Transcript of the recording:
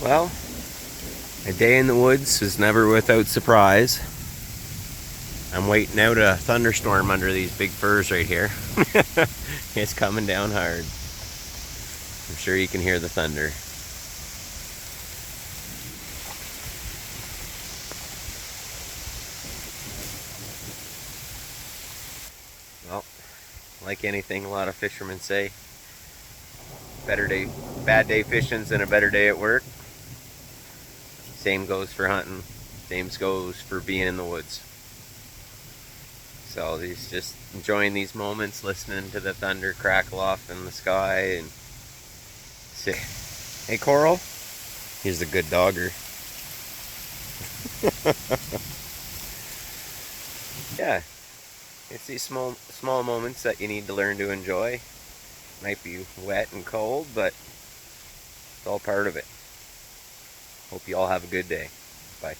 Well, a day in the woods is never without surprise. I'm waiting out a thunderstorm under these big firs right here. It's coming down hard. I'm sure you can hear the thunder. Well, like anything, a lot of fishermen say, better day, bad day fishing's than a better day at work. Same goes for hunting. Same goes for being in the woods. So he's just enjoying these moments, listening to the thunder crackle off in the sky, and say, "Hey, Coral, he's a good dogger." Yeah, it's these small moments that you need to learn to enjoy. Might be wet and cold, but it's all part of it. Hope you all have a good day. Bye.